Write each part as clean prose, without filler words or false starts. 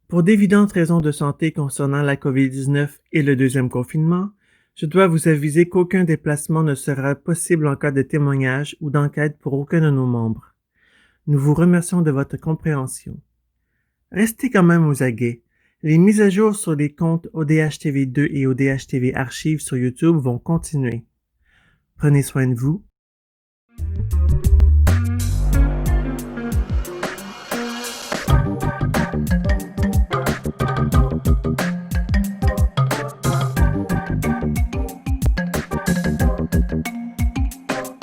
Pour d'évidentes raisons de santé concernant la COVID-19 et le deuxième confinement, je dois vous aviser qu'aucun déplacement ne sera possible en cas de témoignage ou d'enquête pour aucun de nos membres. Nous vous remercions de votre compréhension. Restez quand même aux aguets. Les mises à jour sur les comptes ODH-TV2 et ODH-TV Archives sur YouTube vont continuer. Prenez soin de vous.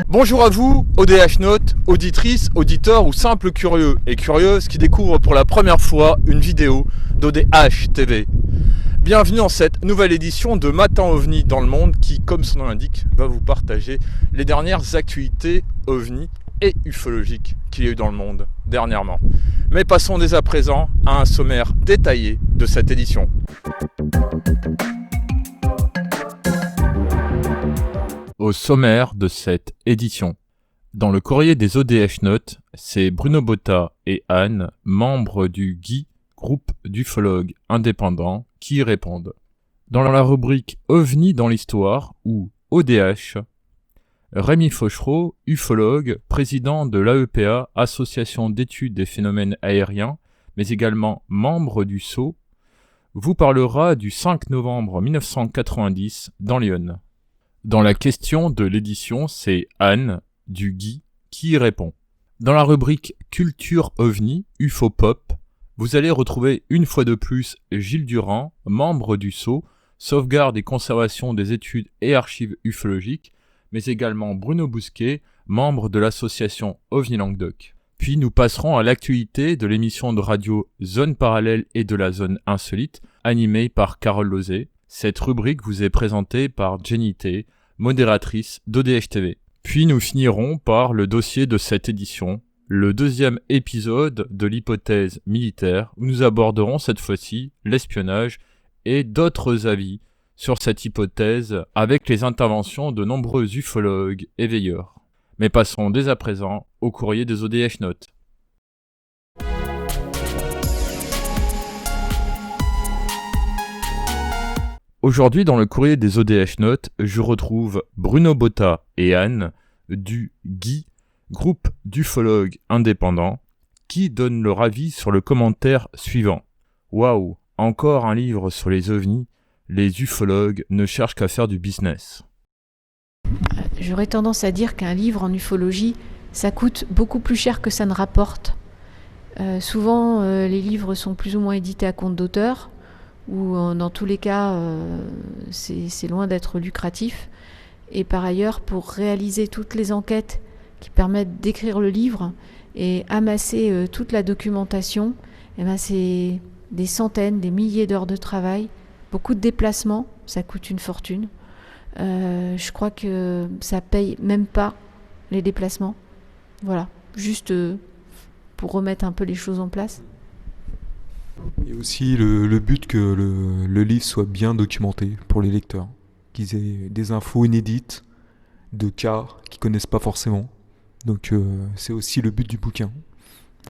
Bonjour à vous, ODH Note, auditrices, auditeurs ou simples curieux et curieuses qui découvrent pour la première fois une vidéo d'ODH TV. Bienvenue dans cette nouvelle édition de Matin OVNI dans le monde qui, comme son nom l'indique, va vous partager les dernières actualités OVNI et ufologiques qu'il y a eu dans le monde dernièrement. Mais passons dès à présent à un sommaire détaillé de cette édition. Au sommaire de cette édition. Dans le courrier des ODH Notes, c'est Bruno Botta et Anne, membres du GUI, groupe d'ufologues indépendants, qui y répondent. Dans la rubrique OVNI dans l'histoire, ou ODH, Rémi Fauchereau, ufologue, président de l'AEPA, Association d'études des phénomènes aériens, mais également membre du SSO, vous parlera du 5 novembre 1990 dans l'Yonne. Dans la question de l'édition, c'est Anne, du GUI, qui y répond. Dans la rubrique Culture OVNI, UFO-Pop, vous allez retrouver une fois de plus Gilles Durand, membre du SSO, Sauvegarde et Conservation des études et archives ufologiques, mais également Bruno Bousquet, membre de l'association OVNI Languedoc. Puis nous passerons à l'actualité de l'émission de radio Zone Parallèle et de la Zone Insolite, animée par Carole Lozé. Cette rubrique vous est présentée par Jenny T, modératrice d'ODH TV. Puis nous finirons par le dossier de cette édition, le deuxième épisode de l'hypothèse militaire, où nous aborderons cette fois-ci l'espionnage et d'autres avis sur cette hypothèse avec les interventions de nombreux ufologues et veilleurs. Mais passons dès à présent au courrier des ODH Notes. Aujourd'hui, dans le courrier des ODH Notes, je retrouve Bruno Botta et Anne du GUI, groupe d'ufologues indépendants, qui donnent leur avis sur le commentaire suivant. Waouh, encore un livre sur les ovnis, les ufologues ne cherchent qu'à faire du business. J'aurais tendance à dire qu'un livre en ufologie, ça coûte beaucoup plus cher que ça ne rapporte. Souvent, les livres sont plus ou moins édités à compte d'auteur, ou dans tous les cas, c'est loin d'être lucratif. Et par ailleurs, pour réaliser toutes les enquêtes qui permettent d'écrire le livre et amasser toute la documentation, eh ben c'est des centaines, des milliers d'heures de travail, beaucoup de déplacements, ça coûte une fortune. Je crois que ça paye même pas les déplacements. Voilà, juste pour remettre un peu les choses en place. Et aussi le but que le livre soit bien documenté pour les lecteurs, qu'ils aient des infos inédites, de cas qu'ils connaissent pas forcément. Donc c'est aussi le but du bouquin.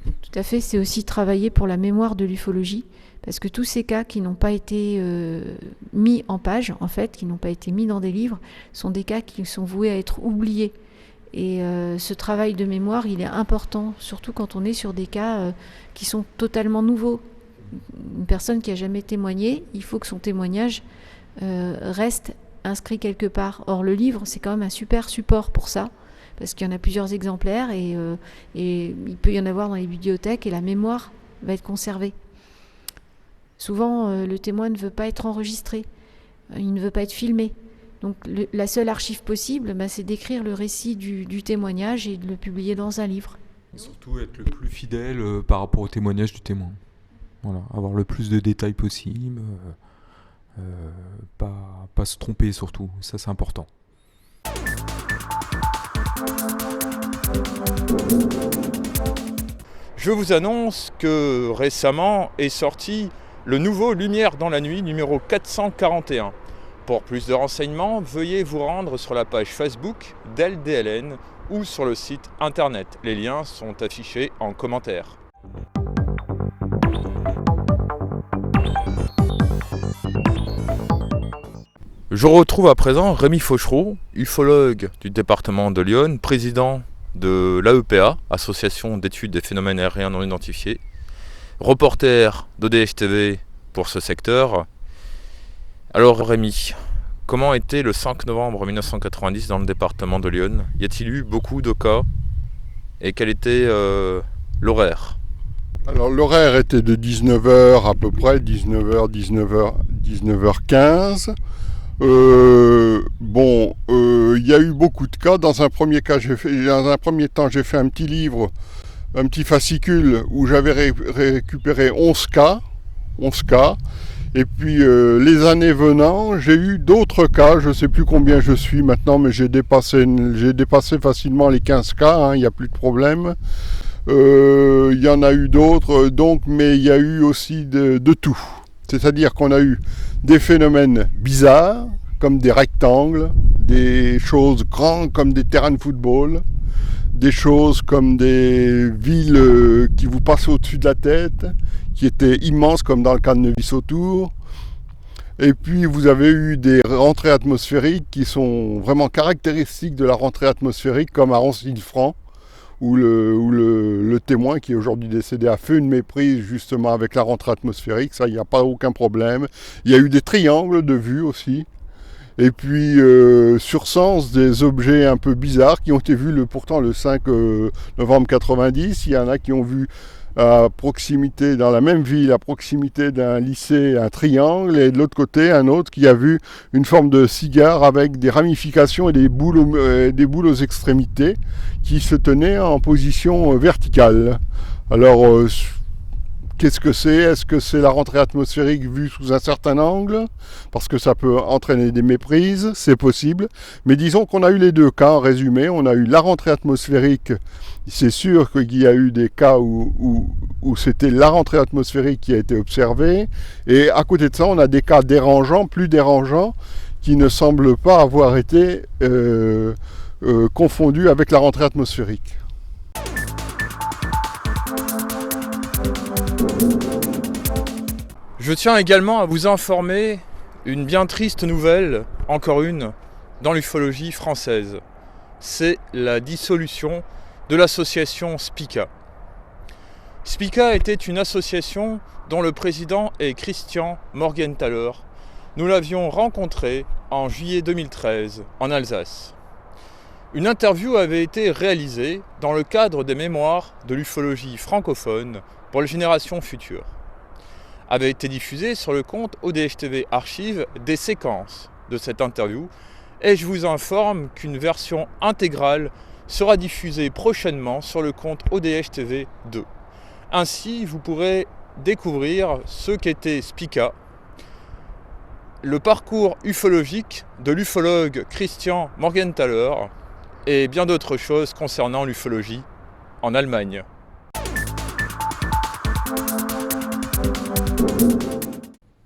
Tout à fait, c'est aussi travailler pour la mémoire de l'ufologie, parce que tous ces cas qui n'ont pas été mis en page, en fait, qui n'ont pas été mis dans des livres, sont des cas qui sont voués à être oubliés. Et ce travail de mémoire, il est important, surtout quand on est sur des cas qui sont totalement nouveaux. Une personne qui n'a jamais témoigné, il faut que son témoignage reste inscrit quelque part. Or, le livre, c'est quand même un super support pour ça, parce qu'il y en a plusieurs exemplaires et il peut y en avoir dans les bibliothèques et la mémoire va être conservée. Souvent, le témoin ne veut pas être enregistré, il ne veut pas être filmé. Donc, la seule archive possible, c'est d'écrire le récit du témoignage et de le publier dans un livre. Et surtout être le plus fidèle par rapport au témoignage du témoin. Voilà, avoir le plus de détails possible, pas se tromper surtout, ça c'est important. Je vous annonce que récemment est sorti le nouveau Lumière dans la nuit numéro 441. Pour plus de renseignements, veuillez vous rendre sur la page Facebook d'LDLN ou sur le site internet. Les liens sont affichés en commentaire. Je retrouve à présent Rémi Fauchereau, ufologue du département de l'Yonne, président de l'AEPA, Association d'études des phénomènes aériens non identifiés, reporter d'ODH TV pour ce secteur. Alors Rémi, comment était le 5 novembre 1990 dans le département de l'Yonne? Y a-t-il eu beaucoup de cas? Et quel était l'horaire? Alors l'horaire était de 19h à peu près, 19h, 19h15. Il y a eu beaucoup de cas. Dans un premier temps, j'ai fait un petit livre, un petit fascicule où j'avais récupéré 11 cas. Et puis les années venant, j'ai eu d'autres cas. Je ne sais plus combien je suis maintenant, mais j'ai dépassé facilement les 15 cas. Il n'y a plus de problème. Il y en a eu d'autres, mais il y a eu aussi de tout. C'est-à-dire qu'on a eu des phénomènes bizarres, comme des rectangles, des choses grandes comme des terrains de football, des choses comme des villes qui vous passent au-dessus de la tête, qui étaient immenses comme dans le cas de Nevis-Autour. Et puis vous avez eu des rentrées atmosphériques qui sont vraiment caractéristiques de la rentrée atmosphérique, comme à Roncy-le-Franc, où le témoin qui est aujourd'hui décédé a fait une méprise justement avec la rentrée atmosphérique, ça il n'y a pas aucun problème. Il y a eu des triangles de vue aussi, et puis sur sens des objets un peu bizarres qui ont été vus pourtant le 5 novembre 90, il y en a qui ont vu à proximité, dans la même ville, à proximité d'un lycée, un triangle, et de l'autre côté, un autre qui a vu une forme de cigare avec des ramifications et des boules aux extrémités qui se tenaient en position verticale. Alors, qu'est-ce que c'est? Est-ce que c'est la rentrée atmosphérique vue sous un certain angle? Parce que ça peut entraîner des méprises, c'est possible. Mais disons qu'on a eu les deux cas en résumé. On a eu la rentrée atmosphérique. C'est sûr qu'il y a eu des cas où c'était la rentrée atmosphérique qui a été observée. Et à côté de ça, on a des cas dérangeants, plus dérangeants, qui ne semblent pas avoir été confondus avec la rentrée atmosphérique. Je tiens également à vous informer une bien triste nouvelle, encore une, dans l'ufologie française. C'est la dissolution de l'association SPICA. SPICA était une association dont le président est Christian Morgenthaler. Nous l'avions rencontré en juillet 2013 en Alsace. Une interview avait été réalisée dans le cadre des mémoires de l'ufologie francophone pour les générations futures. Avait été diffusée sur le compte ODH TV Archives des séquences de cette interview, et je vous informe qu'une version intégrale sera diffusée prochainement sur le compte ODH TV 2. Ainsi, vous pourrez découvrir ce qu'était SPICA, le parcours ufologique de l'ufologue Christian Morgenthaler et bien d'autres choses concernant l'ufologie en Allemagne.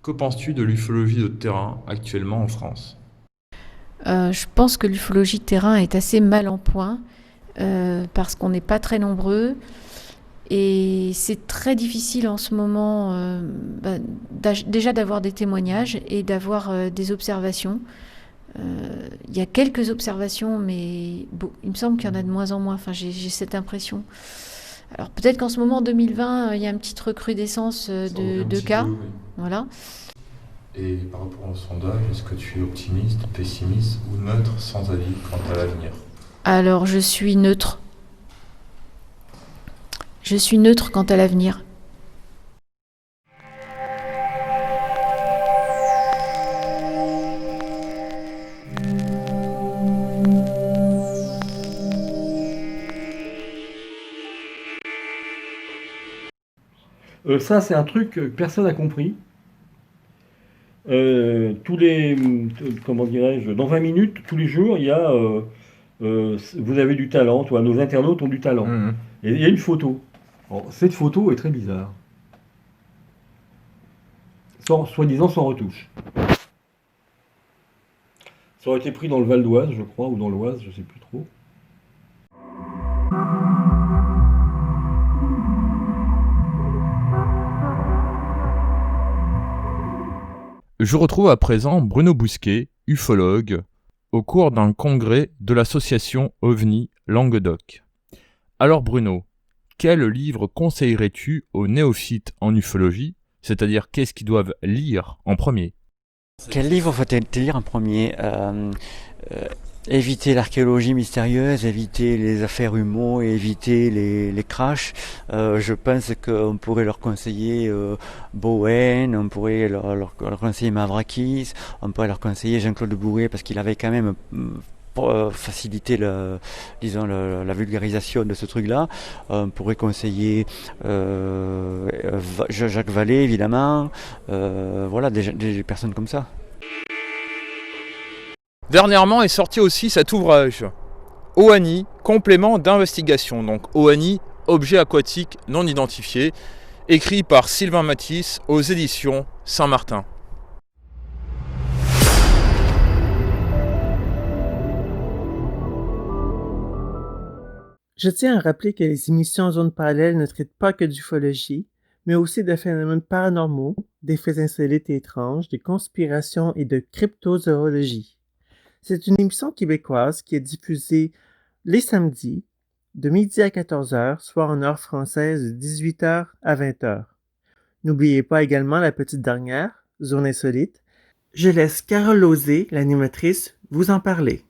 Que penses-tu de l'ufologie de terrain actuellement en France ? Je pense que l'ufologie de terrain est assez mal en point parce qu'on n'est pas très nombreux et c'est très difficile en ce moment déjà d'avoir des témoignages et d'avoir des observations. Il y a quelques observations, mais bon, il me semble qu'il y en a de moins en moins. Enfin, j'ai cette impression. Alors peut-être qu'en ce moment, en 2020, il y a une petite recrudescence de cas. Oui. Voilà. Et par rapport au sondage, est-ce que tu es optimiste, pessimiste ou neutre sans avis quant à l'avenir ? Alors je suis neutre. Je suis neutre quant à l'avenir. Ça, c'est un truc que personne n'a compris. Comment dirais-je, dans 20 minutes, tous les jours, il y a vous avez du talent, nos internautes ont du talent. Mmh. Et il y a une photo. Alors, cette photo est très bizarre. Soi-disant sans retouche. Ça aurait été pris dans le Val d'Oise, je crois, ou dans l'Oise, je ne sais plus trop. Je retrouve à présent Bruno Bousquet, ufologue au cours d'un congrès de l'association OVNI Languedoc. Alors Bruno, quel livre conseillerais-tu aux néophytes en ufologie, c'est-à-dire qu'est-ce qu'ils doivent lire en premier? Quel livre faut-il lire en premier? Éviter l'archéologie mystérieuse, éviter les affaires humo et éviter les crashs. Je pense qu'on pourrait leur conseiller Bowen, on pourrait leur conseiller Mavrakis, on pourrait leur conseiller Jean-Claude Bouet parce qu'il avait quand même facilité la vulgarisation de ce truc-là. On pourrait conseiller Jacques Vallée, évidemment. Voilà, des personnes comme ça. Dernièrement est sorti aussi cet ouvrage, OANI, complément d'investigation, donc OANI, objet aquatique non identifié, écrit par Sylvain Matisse aux éditions Saint-Martin. Je tiens à rappeler que les émissions Zone Parallèle ne traitent pas que d'ufologie, mais aussi de phénomènes paranormaux, des faits insolites et étranges, de conspirations et de cryptozoologie. C'est une émission québécoise qui est diffusée les samedis de midi à 14h, soit en heure française de 18h à 20h. N'oubliez pas également la petite dernière, Zone Insolite. Je laisse Carole Lauzé, l'animatrice, vous en parler.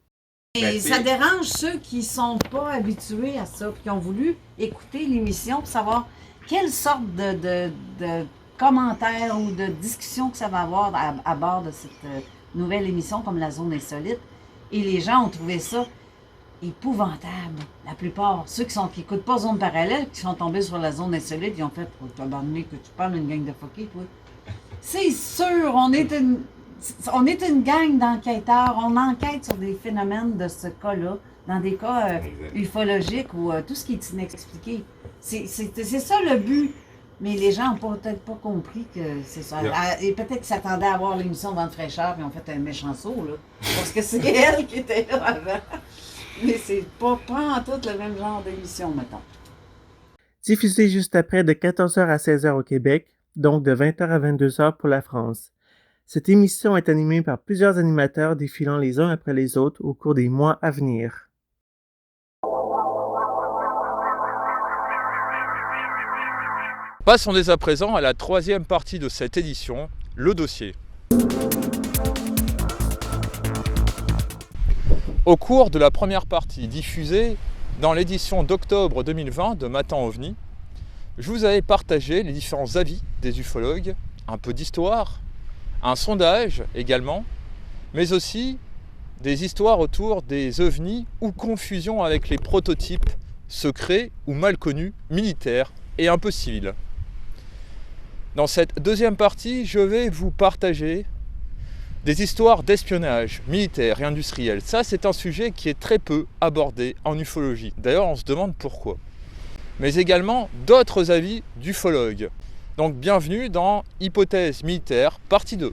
Et ça dérange ceux qui ne sont pas habitués à ça, qui ont voulu écouter l'émission pour savoir quelle sorte de commentaires ou de discussions que ça va avoir à bord de cette nouvelle émission comme la Zone Insolite. Et les gens ont trouvé ça épouvantable. La plupart, ceux qui n'écoutent pas Zone Parallèle, qui sont tombés sur la Zone Insolite, ils ont fait « T'as abandonné que tu parles d'une gang de fuckés, toi. » C'est sûr, on est une gang d'enquêteurs. On enquête sur des phénomènes de ce cas-là, dans des cas ufologiques ou tout ce qui est inexpliqué. C'est ça le but. Mais les gens n'ont peut-être pas compris que c'est ça. Et peut-être qu'ils s'attendaient à voir l'émission Vente fraîcheur et ont fait un méchant saut, là. Parce que c'est elle qui était là avant. Mais c'est pas en tout le même genre d'émission, mettons. Diffusé juste après de 14h à 16h au Québec, donc de 20h à 22h pour la France. Cette émission est animée par plusieurs animateurs défilant les uns après les autres au cours des mois à venir. Passons dès à présent à la troisième partie de cette édition, le dossier. Au cours de la première partie diffusée dans l'édition d'octobre 2020 de Matin OVNI, je vous avais partagé les différents avis des ufologues, un peu d'histoire, un sondage également, mais aussi des histoires autour des ovnis ou confusion avec les prototypes secrets ou mal connus, militaires et un peu civils. Dans cette deuxième partie, je vais vous partager des histoires d'espionnage militaire et industriel. Ça, c'est un sujet qui est très peu abordé en ufologie. D'ailleurs, on se demande pourquoi. Mais également d'autres avis d'ufologues. Donc, bienvenue dans Hypothèse militaire, partie 2.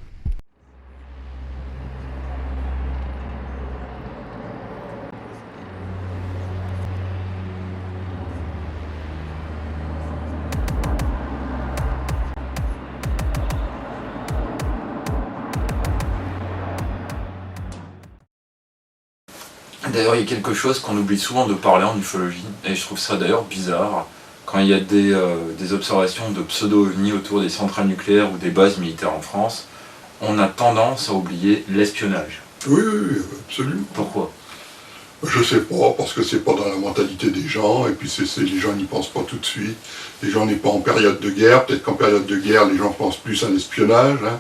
D'ailleurs, il y a quelque chose qu'on oublie souvent de parler en ufologie, et je trouve ça d'ailleurs bizarre, quand il y a des observations de pseudo-ovnis autour des centrales nucléaires ou des bases militaires en France, on a tendance à oublier l'espionnage. Oui, absolument. Pourquoi ? Je sais pas, parce que c'est pas dans la mentalité des gens, et puis les gens n'y pensent pas tout de suite. Les gens n'est pas en période de guerre, peut-être qu'en période de guerre, les gens pensent plus à l'espionnage. Hein.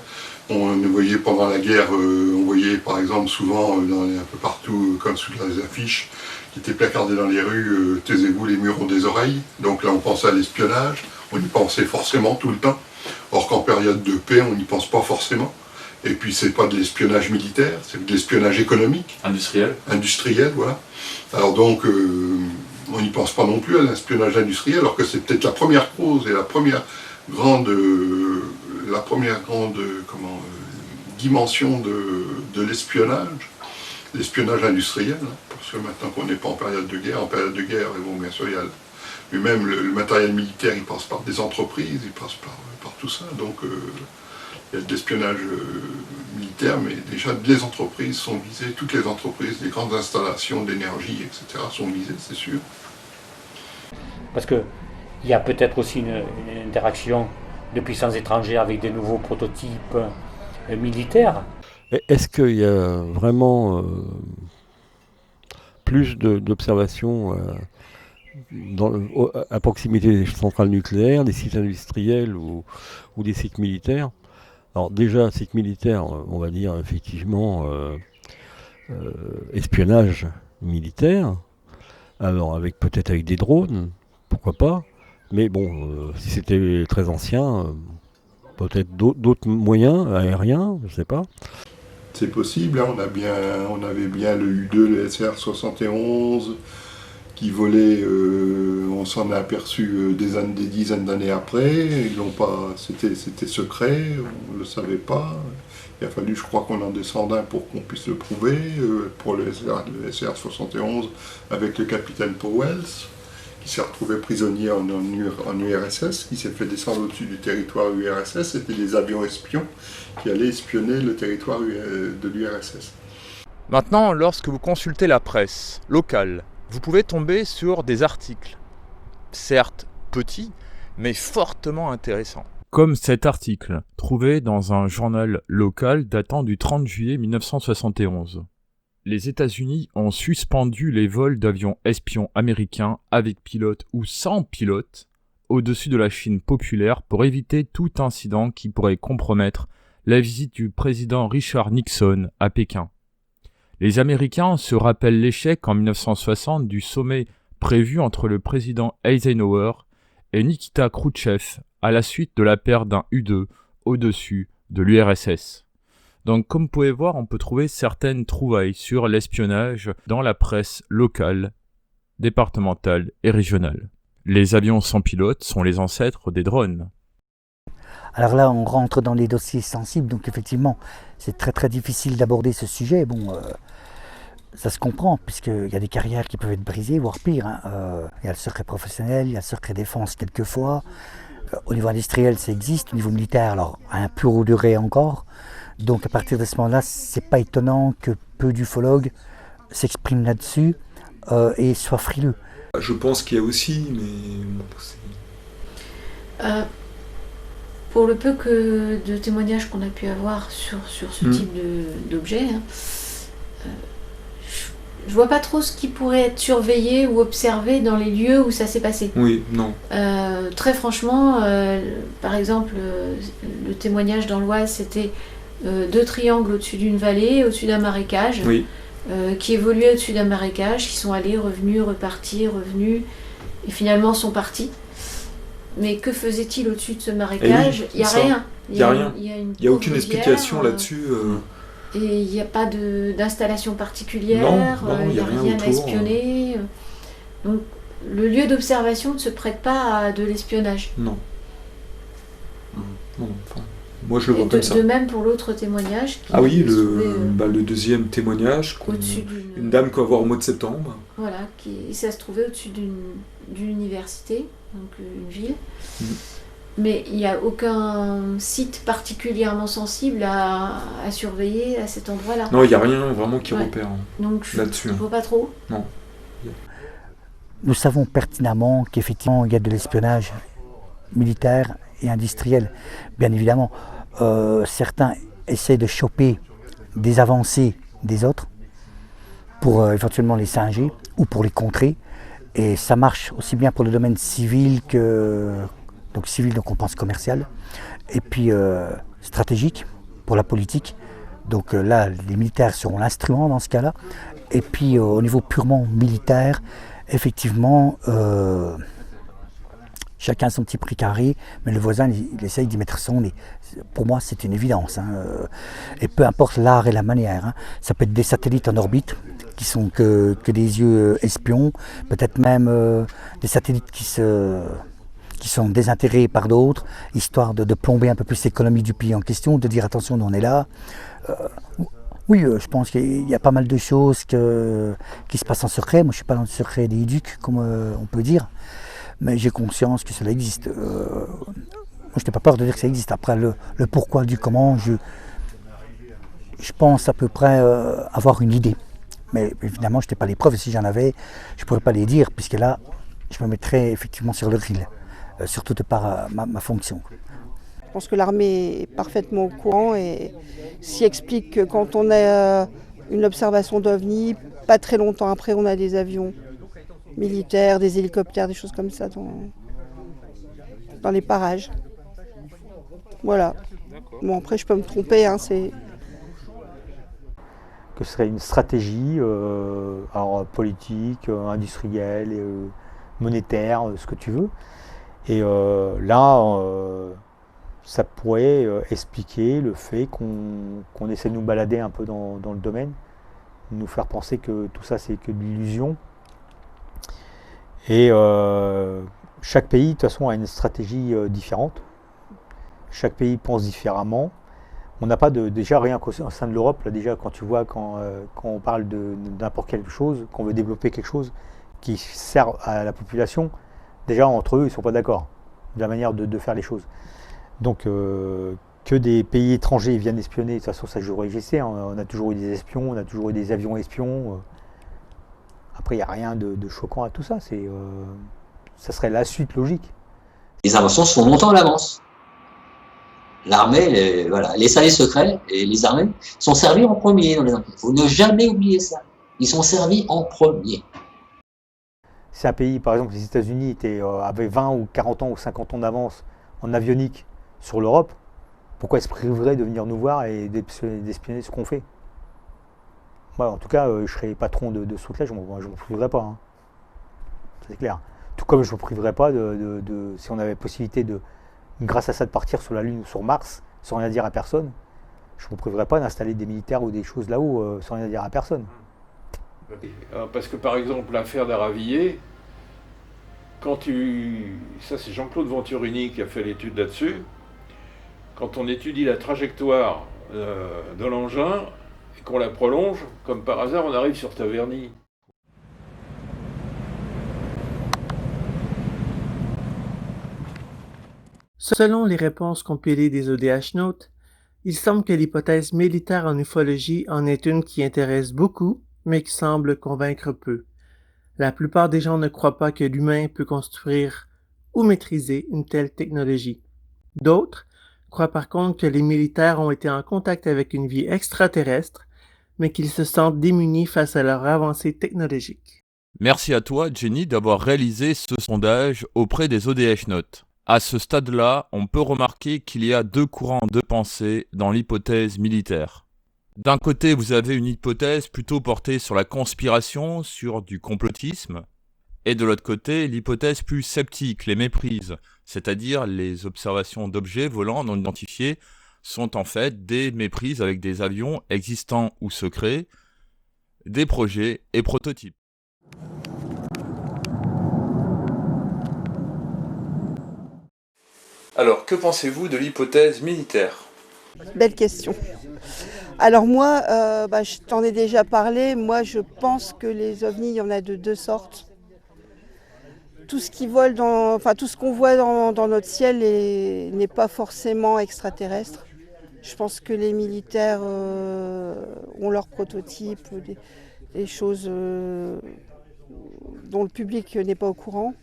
On voyait pendant la guerre, on voyait par exemple souvent un peu partout, comme sous les affiches, qui étaient placardées dans les rues, taisez-vous, les murs ont des oreilles. Donc là on pensait à l'espionnage, on y pensait forcément tout le temps. Or qu'en période de paix, on n'y pense pas forcément. Et puis c'est pas de l'espionnage militaire, c'est de l'espionnage économique. Industriel, voilà. Alors donc, on n'y pense pas non plus à l'espionnage industriel, alors que c'est peut-être la première cause et la première grande dimension de l'espionnage industriel, hein, parce que maintenant qu'on n'est pas en période de guerre, et bon, bien sûr, il y a lui-même le matériel militaire, il passe par des entreprises, il passe par tout ça, donc il y a de l'espionnage militaire, mais déjà les entreprises sont visées, toutes les entreprises, les grandes installations d'énergie, etc. sont visées, c'est sûr. Parce qu'il y a peut-être aussi une interaction de puissances étrangères avec des nouveaux prototypes militaires. Est-ce qu'il y a vraiment plus d'observations à proximité des centrales nucléaires, des sites industriels ou des sites militaires? Alors déjà, sites militaires, on va dire effectivement espionnage militaire, alors peut-être avec des drones, pourquoi pas, mais bon, si c'était très ancien, peut-être d'autres moyens aériens, je ne sais pas. C'est possible, hein, on avait bien le U-2, le SR-71 qui volait, on s'en a aperçu des dizaines d'années après, ils l'ont pas, c'était secret, on ne le savait pas. Il a fallu, je crois, qu'on en descende un pour qu'on puisse le prouver, pour le SR-71 avec le capitaine Powell, qui s'est retrouvé prisonnier en URSS, qui s'est fait descendre au-dessus du territoire URSS. C'était des avions espions qui allaient espionner le territoire de l'URSS. Maintenant, lorsque vous consultez la presse locale, vous pouvez tomber sur des articles, certes petits, mais fortement intéressants. Comme cet article, trouvé dans un journal local datant du 30 juillet 1971. Les États-Unis ont suspendu les vols d'avions espions américains avec pilote ou sans pilote au-dessus de la Chine populaire pour éviter tout incident qui pourrait compromettre la visite du président Richard Nixon à Pékin. Les Américains se rappellent l'échec en 1960 du sommet prévu entre le président Eisenhower et Nikita Khrouchtchev à la suite de la perte d'un U-2 au-dessus de l'URSS. Donc comme vous pouvez voir, on peut trouver certaines trouvailles sur l'espionnage dans la presse locale, départementale et régionale. Les avions sans pilote sont les ancêtres des drones. Alors là, on rentre dans les dossiers sensibles, donc effectivement, c'est très très difficile d'aborder ce sujet. Bon, ça se comprend, puisqu'il y a des carrières qui peuvent être brisées, voire pire. Hein. Il y a le secret professionnel, il y a le secret défense quelquefois. Au niveau industriel, ça existe. Au niveau militaire, alors, à un plus haut degré encore. Donc à partir de ce moment-là, c'est pas étonnant que peu d'ufologues s'expriment là-dessus et soient frileux. Je pense qu'il y a aussi, mais... Pour le peu de témoignages qu'on a pu avoir sur ce type d'objet, hein, je vois pas trop ce qui pourrait être surveillé ou observé dans les lieux où ça s'est passé. Oui, non. Très franchement, par exemple, le témoignage dans l'Oise, c'était 2 triangles au-dessus d'une vallée, au-dessus d'un marécage, qui évoluaient au-dessus d'un marécage, qui sont allés, revenus, repartis, revenus, et finalement sont partis. Mais que faisait-il au-dessus de ce marécage? Il n'y a rien. Il n'y a rien. Il n'y a aucune explication là-dessus. Et il n'y a pas d'installation particulière, il n'y a rien à espionner. Donc le lieu d'observation ne se prête pas à de l'espionnage. Non. Non, enfin, moi je le vois comme ça. De même pour l'autre témoignage. Ah oui, le deuxième témoignage, une dame qu'on va voir au mois de septembre. Voilà, ça se trouvait au-dessus d'une université, donc une ville. Mais il n'y a aucun site particulièrement sensible à surveiller à cet endroit-là. Non, il n'y a rien vraiment qui repère là-dessus. Je ne vois pas trop. Non. Nous savons pertinemment qu'effectivement, il y a de l'espionnage militaire et industriel. Bien évidemment, certains essaient de choper des avancées des autres pour éventuellement les singer ou pour les contrer. Et ça marche aussi bien pour le domaine civil que... Donc civil, donc on pense commercial, et puis stratégique pour la politique. Donc là, les militaires seront l'instrument dans ce cas-là. Et puis au niveau purement militaire, effectivement, chacun son petit précaré, mais le voisin, il essaye d'y mettre son nez. Pour moi, c'est une évidence. Hein. Et peu importe l'art et la manière. Hein. Ça peut être des satellites en orbite, qui sont que des yeux espions, peut-être même des satellites qui sont désintéressés par d'autres, histoire de plomber un peu plus l'économie du pays en question, de dire attention, nous on est là. Oui, je pense qu'il y a pas mal de choses qui se passent en secret. Moi je ne suis pas dans le secret des ducs, comme on peut dire, mais j'ai conscience que cela existe. Moi je n'ai pas peur de dire que ça existe. Après le pourquoi du comment, je pense à peu près avoir une idée. Mais évidemment, je n'ai pas les preuves, et si j'en avais, je ne pourrais pas les dire, puisque là, je me mettrais effectivement sur le grill, surtout de par ma fonction. Je pense que l'armée est parfaitement au courant et s'y explique que quand on a une observation d'OVNI, pas très longtemps après, on a des avions militaires, des hélicoptères, des choses comme ça dans les parages. Voilà. Bon, après, je peux me tromper, hein, c'est... Que ce serait une stratégie alors, politique, industrielle, monétaire, ce que tu veux. Et là, ça pourrait expliquer le fait qu'on essaie de nous balader un peu dans le domaine, nous faire penser que tout ça, c'est que de l'illusion. Et chaque pays, de toute façon, a une stratégie différente. Chaque pays pense différemment. On n'a pas déjà rien qu'au sein de l'Europe, là déjà quand tu vois quand on parle de n'importe quelle chose, qu'on veut développer quelque chose qui sert à la population, déjà entre eux ils ne sont pas d'accord de la manière de faire les choses. Donc que des pays étrangers viennent espionner, de toute façon ça a toujours existé, hein. On a toujours eu des espions, on a toujours eu des avions espions. Après il n'y a rien de choquant à tout ça, ça serait la suite logique. Les inventions se font longtemps à l'avance. L'armée, les services secrets et les armées sont servis en premier dans les inventions. Il faut ne jamais oublier ça. Ils sont servis en premier. Si un pays, par exemple les États-Unis, avaient 20 ou 40 ans ou 50 ans d'avance en avionique sur l'Europe, pourquoi ils se priveraient de venir nous voir et d'espionner ce qu'on fait? Moi, en tout cas, je serais patron de ce truc-là, je ne m'en priverais pas. Hein. C'est clair. Tout comme je ne me priverais pas si on avait possibilité grâce à ça de partir sur la Lune ou sur Mars sans rien dire à personne, je ne me priverais pas d'installer des militaires ou des choses là-haut sans rien dire à personne. Parce que par exemple l'affaire d'Aravilliers, ça c'est Jean-Claude Venturini qui a fait l'étude là-dessus, quand on étudie la trajectoire de l'engin et qu'on la prolonge, comme par hasard on arrive sur Taverny. Selon les réponses compilées des ODH Notes, il semble que l'hypothèse militaire en ufologie en est une qui intéresse beaucoup, mais qui semble convaincre peu. La plupart des gens ne croient pas que l'humain peut construire ou maîtriser une telle technologie. D'autres croient par contre que les militaires ont été en contact avec une vie extraterrestre, mais qu'ils se sentent démunis face à leur avancée technologique. Merci à toi, Jenny, d'avoir réalisé ce sondage auprès des ODH Notes. À ce stade-là, on peut remarquer qu'il y a deux courants de pensée dans l'hypothèse militaire. D'un côté, vous avez une hypothèse plutôt portée sur la conspiration, sur du complotisme, et de l'autre côté, l'hypothèse plus sceptique, les méprises, c'est-à-dire les observations d'objets volants non identifiés sont en fait des méprises avec des avions existants ou secrets, des projets et prototypes. Alors, que pensez-vous de l'hypothèse militaire? Belle question. Alors moi, je t'en ai déjà parlé, moi je pense que les ovnis, il y en a de deux sortes. Tout ce qui vole tout ce qu'on voit dans notre ciel n'est pas forcément extraterrestre. Je pense que les militaires ont leurs prototypes, des choses dont le public n'est pas au courant.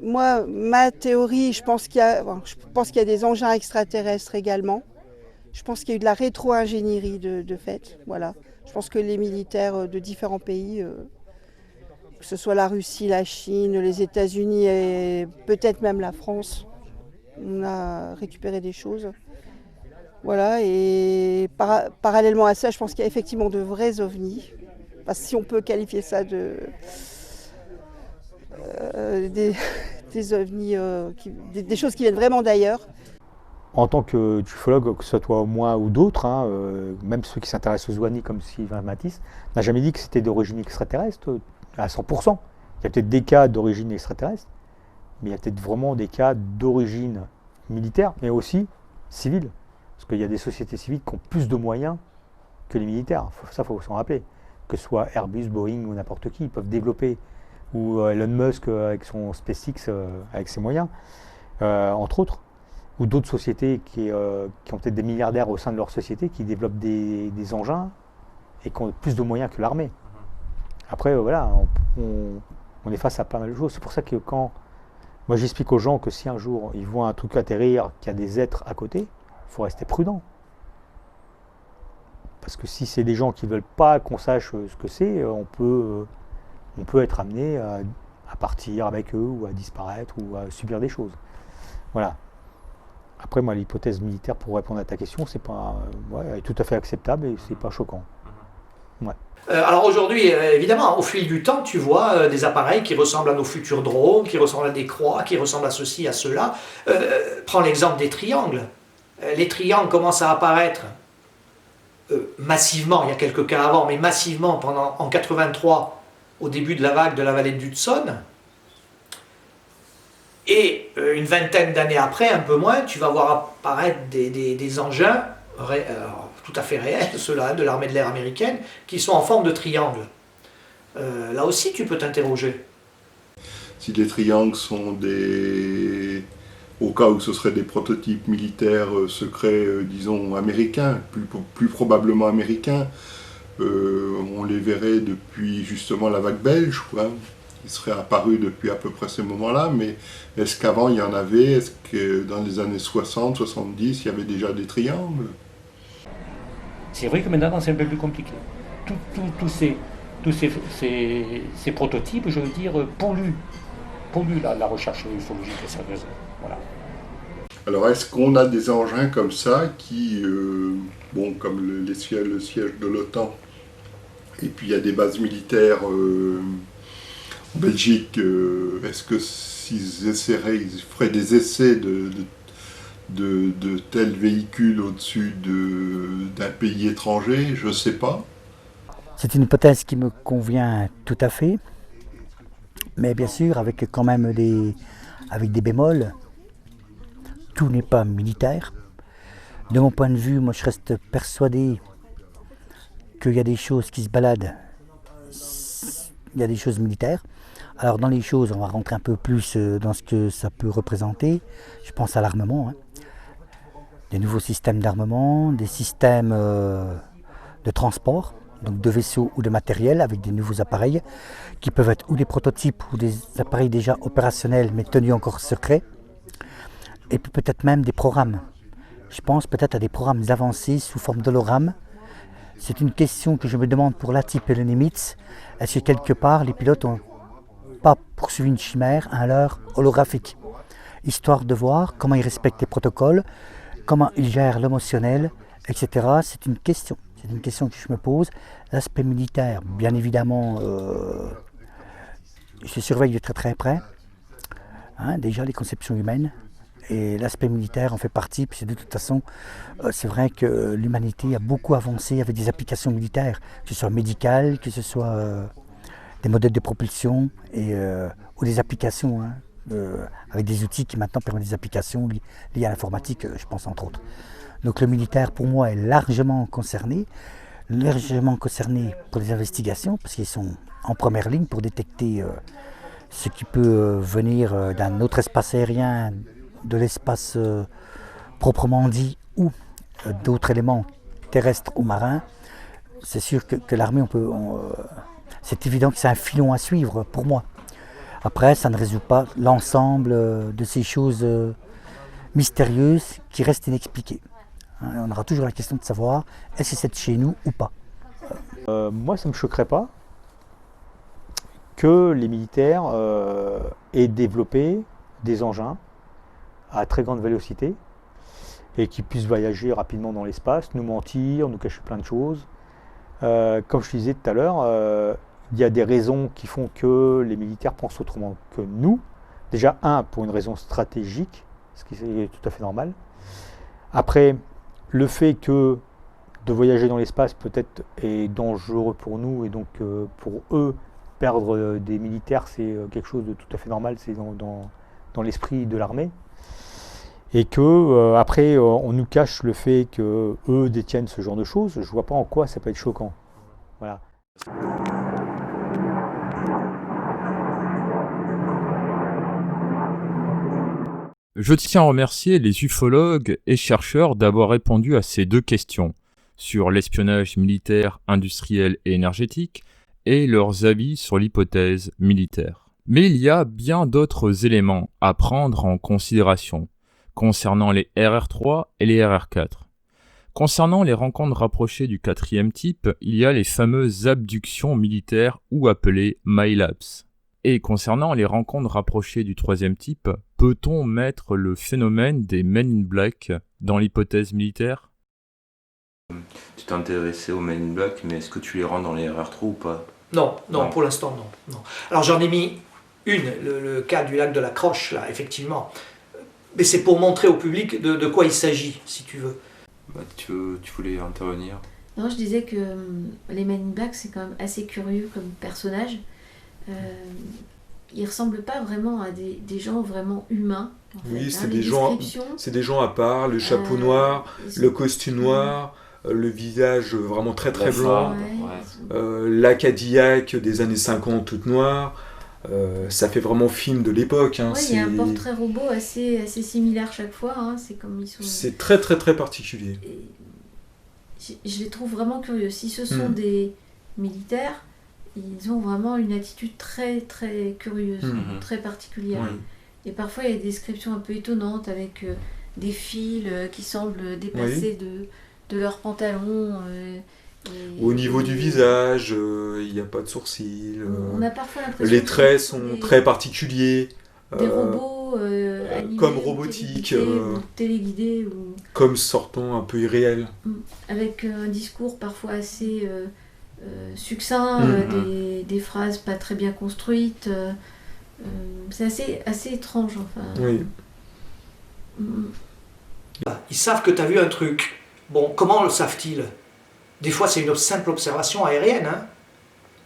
Moi, ma théorie, je pense qu'il y a des engins extraterrestres également. Je pense qu'il y a eu de la rétro-ingénierie de fait. Voilà. Je pense que les militaires de différents pays, que ce soit la Russie, la Chine, les États-Unis et peut-être même la France, on a récupéré des choses. Voilà. Et parallèlement à ça, je pense qu'il y a effectivement de vrais ovnis. Parce que si on peut qualifier ça des ovnis, des choses qui viennent vraiment d'ailleurs. En tant qu'ufologue, que ce soit toi, moi ou d'autres, même ceux qui s'intéressent aux OVNI comme Sylvain Matisse, n'a jamais dit que c'était d'origine extraterrestre à 100%. Il y a peut-être des cas d'origine extraterrestre, mais il y a peut-être vraiment des cas d'origine militaire, mais aussi civile. Parce qu'il y a des sociétés civiles qui ont plus de moyens que les militaires. Ça, il faut s'en rappeler. Que ce soit Airbus, Boeing ou n'importe qui, ils peuvent développer, ou Elon Musk avec son SpaceX, avec ses moyens, entre autres. ou d'autres sociétés qui ont peut-être des milliardaires au sein de leur société qui développent des engins et qui ont plus de moyens que l'armée. Après, voilà, on est face à pas mal de choses. C'est pour ça que quand moi j'explique aux gens que si un jour ils voient un truc atterrir, qu'il y a des êtres à côté, il faut rester prudent. Parce que si c'est des gens qui ne veulent pas qu'on sache ce que c'est, on peut être amené à partir avec eux ou à disparaître ou à subir des choses. Voilà. Après, moi, l'hypothèse militaire, pour répondre à ta question, c'est pas, elle est tout à fait acceptable et c'est pas choquant. Ouais. Alors aujourd'hui, évidemment, au fil du temps, tu vois des appareils qui ressemblent à nos futurs drones, qui ressemblent à des croix, qui ressemblent à ceci, à cela. Prends l'exemple des triangles. Les triangles commencent à apparaître massivement, il y a quelques cas avant, mais massivement en 83, au début de la vague de la vallée d'Hudson. Et une vingtaine d'années après, un peu moins, tu vas voir apparaître des engins tout à fait réels, ceux-là, de l'armée de l'air américaine, qui sont en forme de triangle. Là aussi, tu peux t'interroger. Si les triangles sont au cas où ce seraient des prototypes militaires secrets, disons, américains, plus probablement américains, on les verrait depuis justement la vague belge, quoi. Ils seraient apparus depuis à peu près ces moments-là, mais est-ce qu'avant il y en avait? Est-ce que dans les années 60, 70, il y avait déjà des triangles? C'est vrai que maintenant c'est un peu plus compliqué. Tous ces prototypes, je veux dire, polluent la recherche ufologique sérieuse. Voilà. Alors est-ce qu'on a des engins comme ça qui, comme le siège de l'OTAN, et puis il y a des bases militaires en Belgique, est-ce que s'ils essaieraient, ils feraient des essais de tels véhicules au-dessus d'un pays étranger? Je ne sais pas. C'est une hypothèse qui me convient tout à fait, mais bien sûr avec quand même avec des bémols. Tout n'est pas militaire. De mon point de vue, moi je reste persuadé qu'il y a des choses qui se baladent, il y a des choses militaires. Alors dans les choses, on va rentrer un peu plus dans ce que ça peut représenter. Je pense à l'armement, des nouveaux systèmes d'armement, des systèmes de transport, donc de vaisseaux ou de matériel avec des nouveaux appareils qui peuvent être ou des prototypes ou des appareils déjà opérationnels mais tenus encore secrets. Et puis peut-être même des programmes. Je pense peut-être à des programmes avancés sous forme d'hologramme. C'est une question que je me demande pour l'ATIP et le Nimitz. Est-ce que quelque part les pilotes n'ont pas poursuivi une chimère à l'heure holographique, histoire de voir comment ils respectent les protocoles, comment ils gèrent l'émotionnel, etc. C'est une question que je me pose. L'aspect militaire, bien évidemment, je surveille de très très près. Déjà les conceptions humaines. Et l'aspect militaire en fait partie, puis de toute façon, c'est vrai que l'humanité a beaucoup avancé avec des applications militaires, que ce soit médicales, que ce soit des modèles de propulsion, ou des applications, avec des outils qui maintenant permettent des applications liées à l'informatique, je pense entre autres. Donc le militaire pour moi est largement concerné pour les investigations, parce qu'ils sont en première ligne pour détecter ce qui peut venir d'un autre espace aérien, de l'espace proprement dit, ou d'autres éléments terrestres ou marins. C'est sûr que l'armée, c'est évident que c'est un filon à suivre pour moi. Après, ça ne résout pas l'ensemble de ces choses mystérieuses qui restent inexpliquées. On aura toujours la question de savoir, est-ce que c'est de chez nous ou pas. Moi, ça ne me choquerait pas que les militaires aient développé des engins à très grande vélocité et qui puissent voyager rapidement dans l'espace, nous mentir, nous cacher plein de choses. Comme je disais tout à l'heure, il y a des raisons qui font que les militaires pensent autrement que nous. Déjà, pour une raison stratégique, ce qui est tout à fait normal. Après, le fait que de voyager dans l'espace peut-être est dangereux pour nous et donc pour eux, perdre des militaires, c'est quelque chose de tout à fait normal, c'est dans l'esprit de l'armée. Et que après on nous cache le fait qu'eux détiennent ce genre de choses, je vois pas en quoi ça peut être choquant. Voilà. Je tiens à remercier les ufologues et chercheurs d'avoir répondu à ces 2 questions sur l'espionnage militaire, industriel et énergétique et leurs avis sur l'hypothèse militaire. Mais il y a bien d'autres éléments à prendre en considération concernant les RR3 et les RR4. Concernant les rencontres rapprochées du 4e type, il y a les fameuses abductions militaires ou appelées MILABS. Et concernant les rencontres rapprochées du 3e type, peut-on mettre le phénomène des Men in Black dans l'hypothèse militaire ? Tu t'es intéressé aux Men in Black, mais est-ce que tu les rends dans les RR3 ou pas ? Non, pour l'instant, non. Alors j'en ai mis une, le cas du lac de la Croche, là, effectivement. Mais c'est pour montrer au public de quoi il s'agit, si tu veux. Tu voulais intervenir ? Non, je disais que les Men in Black, c'est quand même assez curieux comme personnage. Ils ressemblent pas vraiment à des gens vraiment humains. Oui, c'est des gens à part, le chapeau noir, le costume noir, le visage vraiment très très blanc, la Cadillac des années 50 toute noire. Ça fait vraiment film de l'époque. Il y a un portrait robot assez similaire chaque fois. C'est comme ils sont. C'est très très très particulier. Je les trouve vraiment curieux. Si ce sont des militaires, ils ont vraiment une attitude très très curieuse, très particulière. Et parfois il y a des descriptions un peu étonnantes avec des fils qui semblent dépasser de leurs pantalons. Au niveau du visage, il n'y a pas de sourcils. On a parfois l'impression les traits sont très particuliers. Des robots animés, comme robotiques, téléguidés comme sortant un peu irréels. Avec un discours parfois assez succinct, des phrases pas très bien construites. C'est assez étrange, enfin. Oui. Ils savent que tu as vu un truc. Bon, comment le savent-ils ? Des fois, c'est une simple observation aérienne.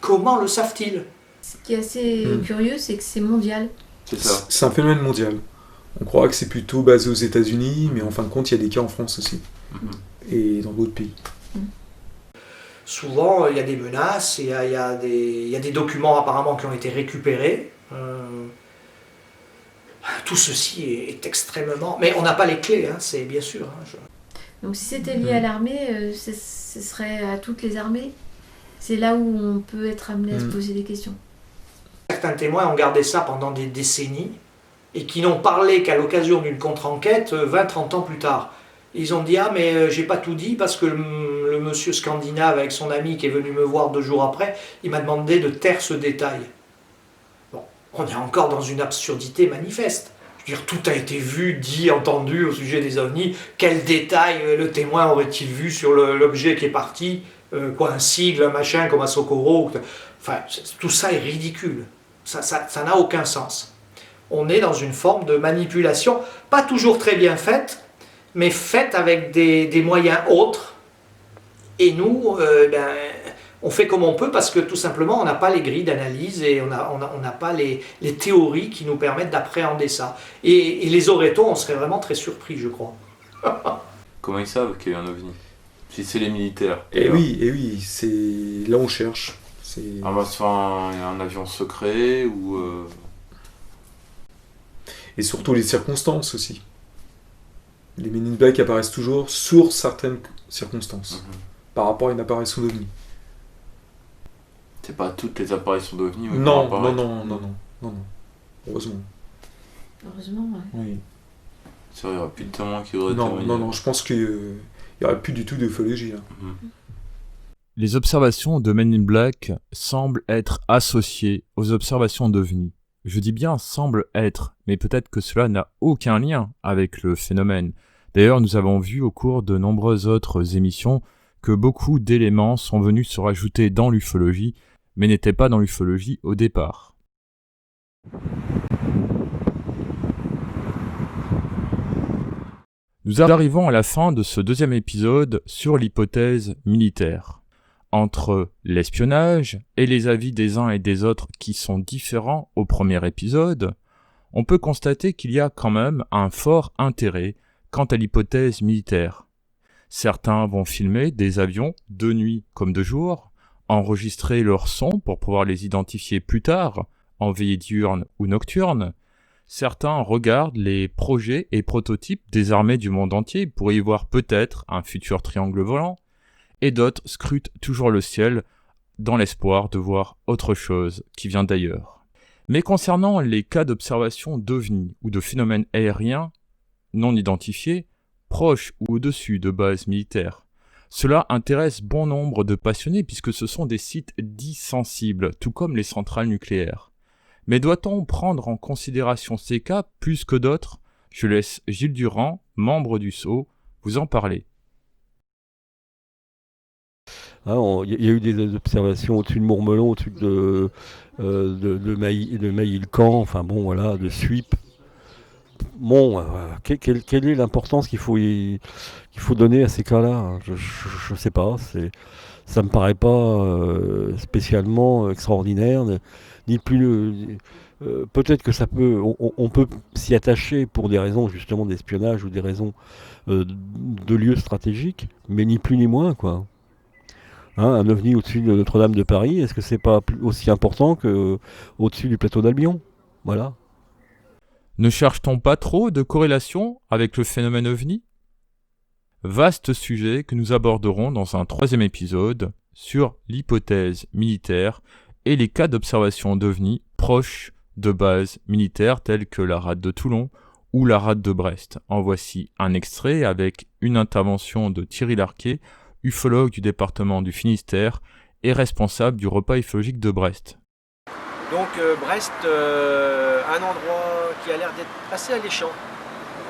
Comment le savent-ils ? Ce qui est assez curieux, c'est que c'est mondial. C'est ça. C'est un phénomène mondial. On croit que c'est plutôt basé aux États-Unis, mais en fin de compte, il y a des cas en France aussi. Et dans d'autres pays. Souvent, il y a des menaces, il y a des documents apparemment qui ont été récupérés. Tout ceci est extrêmement... Mais on n'a pas les clés, c'est bien sûr. Donc si c'était lié à l'armée, ce serait à toutes les armées. C'est là où on peut être amené à se poser des questions. Certains témoins ont gardé ça pendant des décennies et qui n'ont parlé qu'à l'occasion d'une contre-enquête 20-30 ans plus tard. Ils ont dit « Ah mais j'ai pas tout dit parce que le monsieur scandinave avec son ami qui est venu me voir 2 jours après, il m'a demandé de taire ce détail. » Bon, on est encore dans une absurdité manifeste. Je veux dire, tout a été vu, dit, entendu au sujet des ovnis. Quel détail le témoin aurait-il vu sur l'objet qui est parti ? Un sigle, un machin comme à Socorro. Enfin, tout ça est ridicule. Ça n'a aucun sens. On est dans une forme de manipulation, pas toujours très bien faite, mais faite avec des moyens autres. Et nous, on fait comme on peut parce que tout simplement, on n'a pas les grilles d'analyse et on n'a pas les théories qui nous permettent d'appréhender ça. Et les aurait-on, on serait vraiment très surpris, je crois. Comment ils savent qu'il y a un ovni ? Si c'est les militaires. Oui, c'est là on cherche. On va se faire un avion secret ou... Et surtout les circonstances aussi. Les Men in Black apparaissent toujours sur certaines circonstances par rapport à une apparition d'OVNI. C'est pas toutes les apparitions d'OVNI. Non. Heureusement. Heureusement, Oui. C'est vrai, il n'y aura plus de témoins qui auraient Non, je pense qu'il n'y aurait plus du tout d'ufologie là. Les observations de Men in Black semblent être associées aux observations d'OVNI. Je dis bien semble être, mais peut-être que cela n'a aucun lien avec le phénomène. D'ailleurs, nous avons vu au cours de nombreuses autres émissions que beaucoup d'éléments sont venus se rajouter dans l'ufologie, mais n'étaient pas dans l'ufologie au départ. Nous arrivons à la fin de ce 2e épisode sur l'hypothèse militaire. Entre l'espionnage et les avis des uns et des autres qui sont différents au premier épisode, on peut constater qu'il y a quand même un fort intérêt quant à l'hypothèse militaire. Certains vont filmer des avions de nuit comme de jour, enregistrer leurs sons pour pouvoir les identifier plus tard, en veillée diurne ou nocturne. Certains regardent les projets et prototypes des armées du monde entier pour y voir peut-être un futur triangle volant, et d'autres scrutent toujours le ciel dans l'espoir de voir autre chose qui vient d'ailleurs. Mais concernant les cas d'observation d'OVNI ou de phénomènes aériens non identifiés, proches ou au-dessus de bases militaires, cela intéresse bon nombre de passionnés puisque ce sont des sites dits sensibles, tout comme les centrales nucléaires. Mais doit-on prendre en considération ces cas plus que d'autres ? Je laisse Gilles Durand, membre du SO, vous en parler. Il y a eu des observations au-dessus de Mourmelon, au-dessus de Mailly-le-Camp, enfin bon voilà, de Suippes. Bon, quelle est l'importance qu'il faut donner à ces cas-là ? Je sais pas, ça me paraît pas spécialement extraordinaire, ni plus. Peut-être que on peut s'y attacher pour des raisons justement d'espionnage ou des raisons de lieux stratégiques, mais ni plus ni moins quoi. Un ovni au-dessus de Notre-Dame de Paris, est-ce que c'est pas aussi important que au-dessus du plateau d'Albion ? Voilà. Ne cherche-t-on pas trop de corrélation avec le phénomène OVNI ? Vaste sujet que nous aborderons dans un 3e épisode sur l'hypothèse militaire et les cas d'observation d'OVNI proches de bases militaires telles que la rade de Toulon ou la rade de Brest. En voici un extrait avec une intervention de Thierry Larquet, ufologue du département du Finistère et responsable du repas ufologique de Brest. Donc Brest, un endroit qui a l'air d'être assez alléchant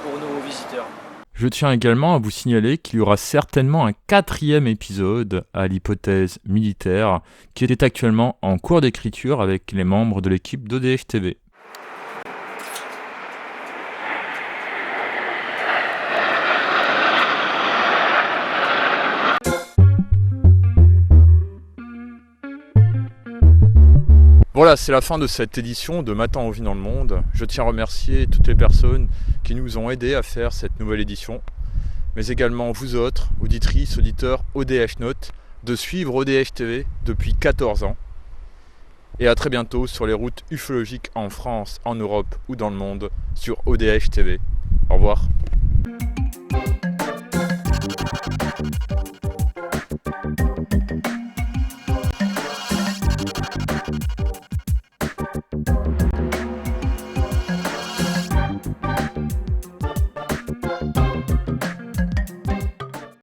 pour nos visiteurs. Je tiens également à vous signaler qu'il y aura certainement un 4e épisode à l'hypothèse militaire qui est actuellement en cours d'écriture avec les membres de l'équipe d'ODH TV. Voilà, c'est la fin de cette édition de Matin on vit dans le monde. Je tiens à remercier toutes les personnes qui nous ont aidés à faire cette nouvelle édition, mais également vous autres, auditrices, auditeurs ODH Note, de suivre ODH TV depuis 14 ans. Et à très bientôt sur les routes ufologiques en France, en Europe ou dans le monde sur ODH TV. Au revoir.